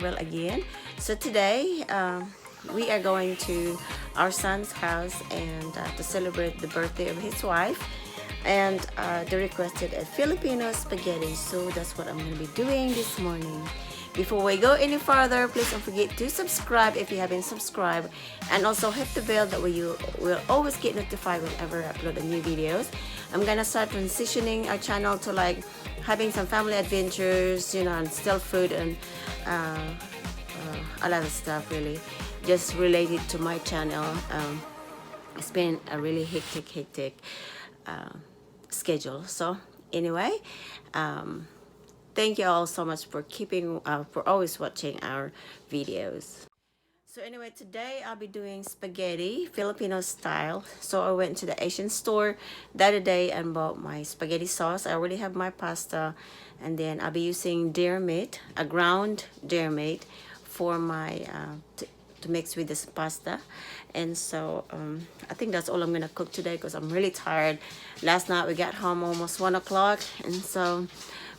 travel again. So today we are going to our son's house and to celebrate the birthday of his wife, and they requested a Filipino spaghetti, so that's what I'm going to be doing this morning. Before we go any further, please don't forget to subscribe if you haven't subscribed, and also hit the bell, that way you will always get notified whenever I upload a new videos. I'm gonna start transitioning our channel to like having some family adventures, you know, and still food and a lot of stuff really just related to my channel. It's been a really hectic schedule. So anyway, thank you all so much for for always watching our videos. So anyway, today I'll be doing spaghetti, Filipino style. So I went to the Asian store the other day and bought my spaghetti sauce. I already have my pasta, and then I'll be using deer meat, a ground deer meat, for my to mix with this pasta. And so I think that's all I'm gonna cook today because I'm really tired. Last night we got home almost 1 o'clock, and so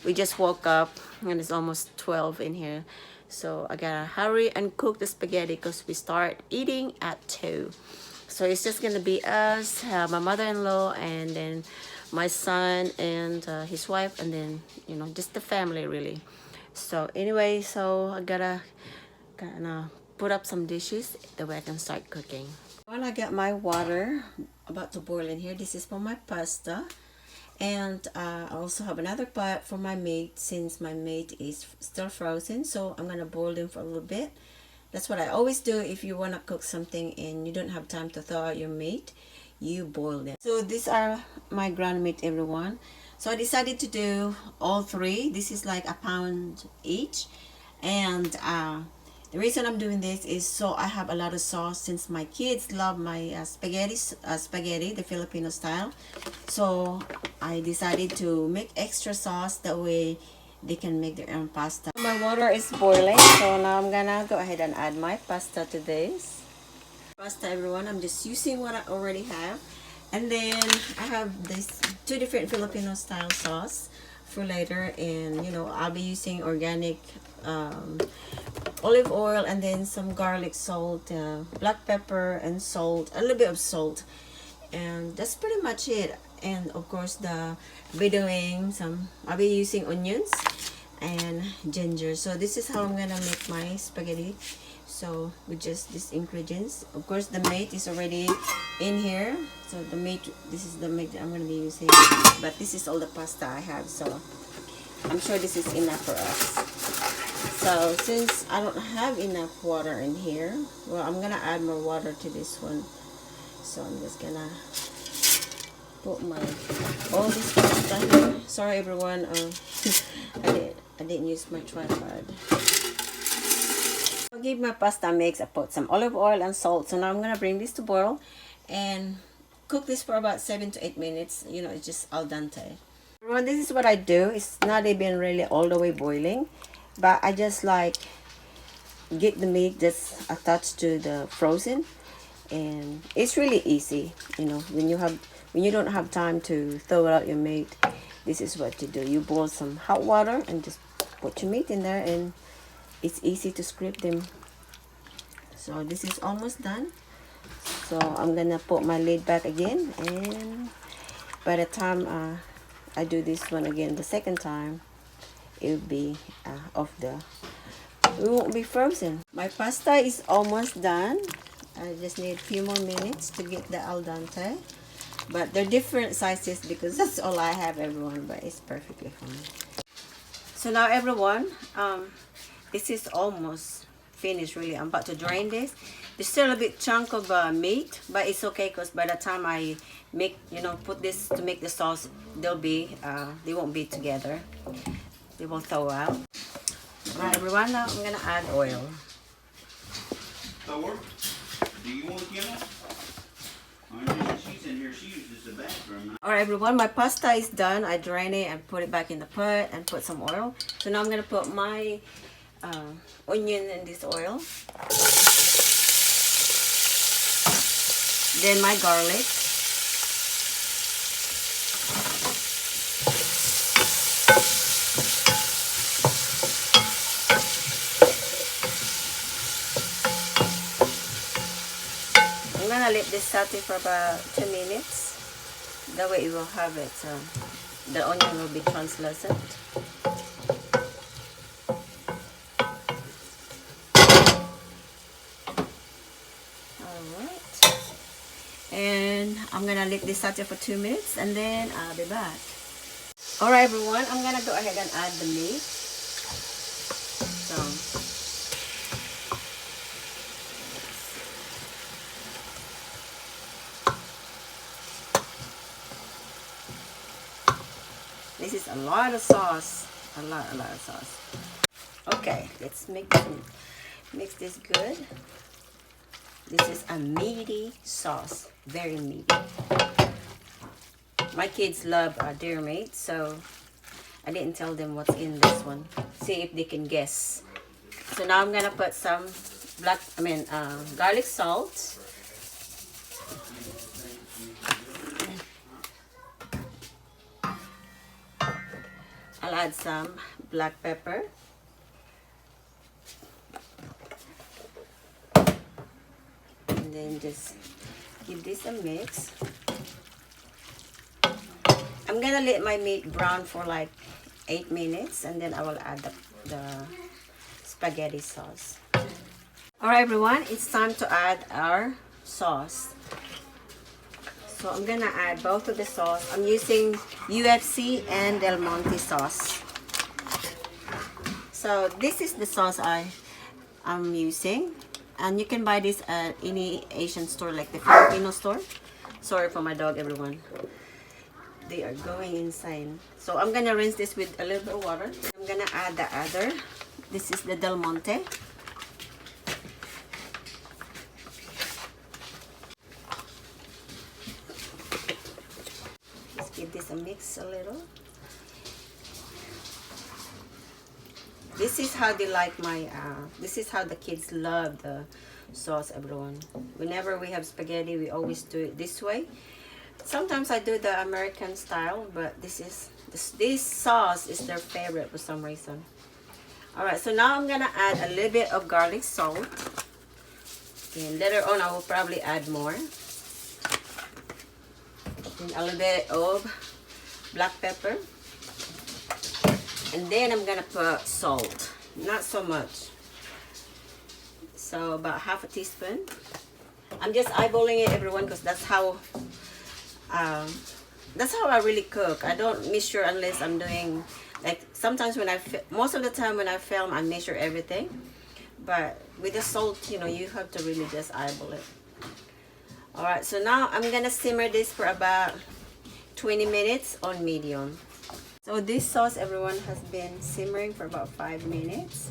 we just woke up and it's almost 12 in here. So I gotta hurry and cook the spaghetti because we start eating at 2. So it's just gonna be us, my mother-in-law, and then my son and his wife, and then, you know, just the family really. So anyway, so I gotta put up some dishes that way I can start cooking. When I got my water about to boil in here, this is for my pasta. And I also have another pot for my meat, since my meat is still frozen. So I'm gonna boil them for a little bit. That's what I always do if you wanna cook something and you don't have time to thaw out your meat, you boil them. So these are my ground meat, everyone. So I decided to do all 3. This is like a pound each, and the reason I'm doing this is so I have a lot of sauce, since my kids love my spaghetti, the Filipino style. So I decided to make extra sauce, that way they can make their own pasta. My water is boiling, so now I'm gonna go ahead and add my pasta to this. Pasta, everyone, I'm just using what I already have. And then I have this 2 different Filipino style sauce for later, and you know, I'll be using organic olive oil, and then some garlic, salt, black pepper, and salt, a little bit of salt, and that's pretty much it. And of course, I'll be using onions and ginger. So this is how I'm gonna make my spaghetti. So with just these ingredients, of course the meat is already in here. So the meat, this is the meat that I'm gonna be using, but this is all the pasta I have, so I'm sure this is enough for us. So since I don't have enough water in here, well, I'm gonna add more water to this one. So I'm just gonna put all this pasta here. Sorry everyone, I didn't use my tripod. I'll give my pasta mix. I put some olive oil and salt. So now I'm gonna bring this to boil and cook this for about 7 to 8 minutes. You know, it's just al dente. Everyone, this is what I do. It's not even really all the way boiling, but I just like get the meat just attached to the frozen, and it's really easy. You know, when you don't have time to throw out your meat, this is what you do. You boil some hot water and just put your meat in there, and it's easy to scrape them. So this is almost done. So I'm gonna put my lid back again, and by the time I do this one again the second time, it will be it won't be frozen. My pasta is almost done. I just need a few more minutes to get the al dente, but they're different sizes because that's all I have, everyone, but it's perfectly fine. So now everyone, this is almost finished really. I'm about to drain this. There's still a bit chunk of meat, but it's okay because by the time I make, you know, put this to make the sauce, they won't be together. They won't thaw out. Alright everyone, now I'm gonna add oil. Thor, do you want to get it? She's in here, she uses the bathroom. Alright everyone, my pasta is done. I drain it and put it back in the pot and put some oil. So now I'm gonna put my onion in this oil. Then my garlic. gonna let this saute for about 2 minutes. That way it will have it. The onion will be translucent. Alright. And I'm gonna let this saute for 2 minutes and then I'll be back. Alright everyone, I'm gonna go ahead and add the meat. So this is a lot of sauce. A lot of sauce. Okay, let's mix this good. This is a meaty sauce. Very meaty. My kids love dairy meat, so I didn't tell them what's in this one. See if they can guess. So now I'm gonna put some garlic salt. I'll add some black pepper. And then just give this a mix. I'm gonna let my meat brown for like 8 minutes and then I will add the spaghetti sauce. Alright everyone, it's time to add our sauce. So I'm gonna add both of the sauce. I'm using UFC and Del Monte sauce. So this is the sauce I'm using. And you can buy this at any Asian store like the Filipino store. Sorry for my dog everyone. They are going insane. So I'm gonna rinse this with a little bit of water. I'm gonna add the other. This is the Del Monte. Just give this a mix a little. This is how they like this is how the kids love the sauce, everyone. Whenever we have spaghetti, we always do it this way. Sometimes I do the American style, but this sauce is their favorite for some reason. Alright, so now I'm gonna add a little bit of garlic salt. And later on I will probably add more. And a little bit of black pepper. And then I'm gonna put salt. Not so much. So about half a teaspoon. I'm just eyeballing it, everyone, because that's how I really cook. I don't measure unless I'm doing, like, sometimes most of the time when I film, I measure everything. But with the salt, you know, you have to really just eyeball it. Alright, so now I'm gonna simmer this for about 20 minutes on medium. So this sauce, everyone, has been simmering for about 5 minutes.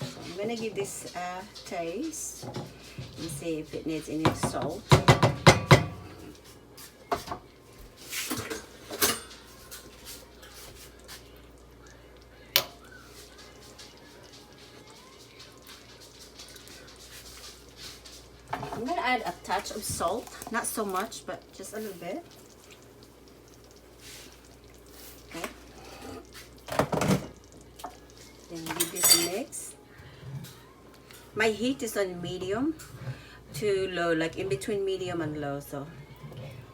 So I'm gonna give this a taste and see if it needs any salt. I'm gonna add a touch of salt, not so much, but just a little bit. Okay. Then give this a mix. My heat is on medium to low, like in between medium and low, so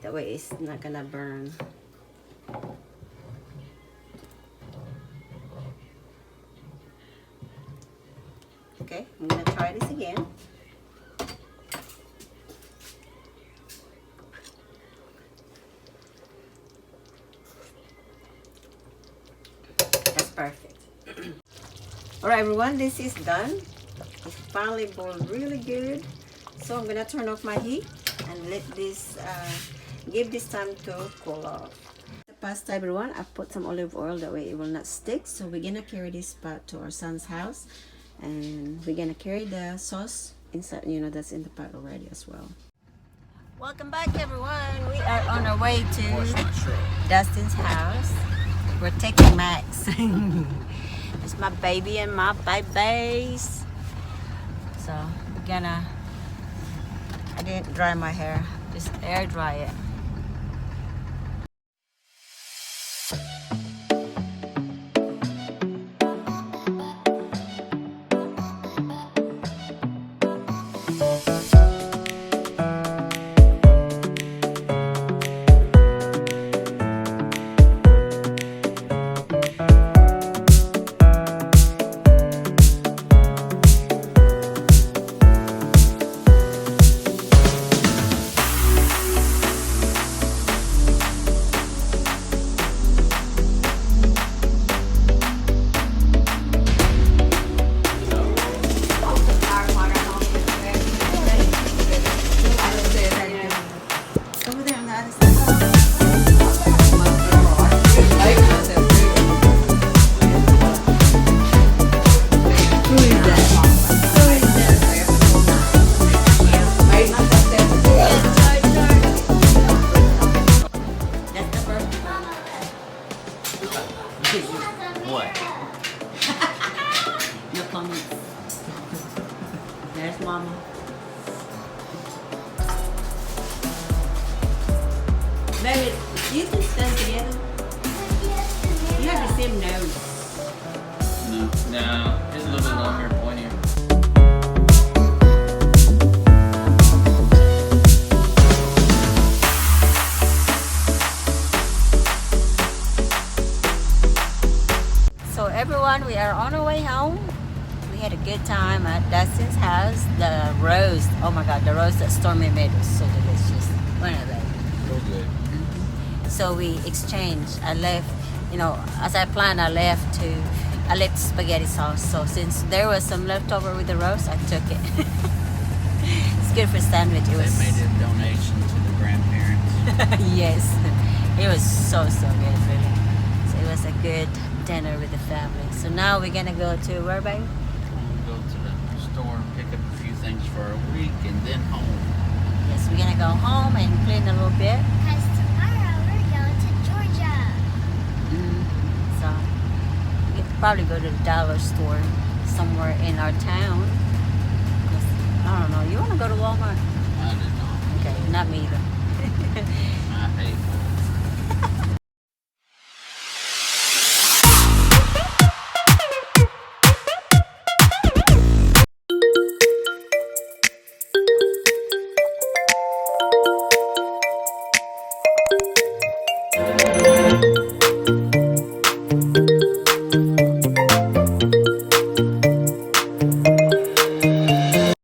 that way it's not gonna burn. Okay, I'm gonna try this again. That's perfect. Alright everyone, this is done. It's finally boiled really good. So I'm gonna turn off my heat and let this give this time to cool off. The pasta, everyone, I put some olive oil, that way it will not stick. So we're gonna carry this pot to our son's house and we're gonna carry the sauce inside, you know, that's in the pot already as well. Welcome back everyone. We are on our way to Dustin's house. We're taking Max. It's my baby and my babies. So we're gonna, I didn't dry my hair, just air dry it. Yes, Mama. Baby, you can stand together. You have the same nose. No, it's a little bit longer and pointier. So everyone, we are on our way home. We had a good time at Dustin's house. The roast, oh my God, the roast that Stormy made was so delicious. Wasn't it, babe? So good. So we exchanged. I left, you know, as I planned, I left spaghetti sauce. So since there was some leftover with the roast, I took it. It's good for sandwich. It was. They made a donation to the grandparents. Yes, it was so good, really. So it was a good dinner with the family. So now we're gonna go to where, babe? We'll go to the store and pick up a few things for a week and then home. Yes, we're gonna go home and clean a little bit. Because tomorrow we're going to Georgia. So we could probably go to the dollar store somewhere in our town. 'Cause, I don't know. You wanna go to Walmart? I don't know. Okay, not me either. I hate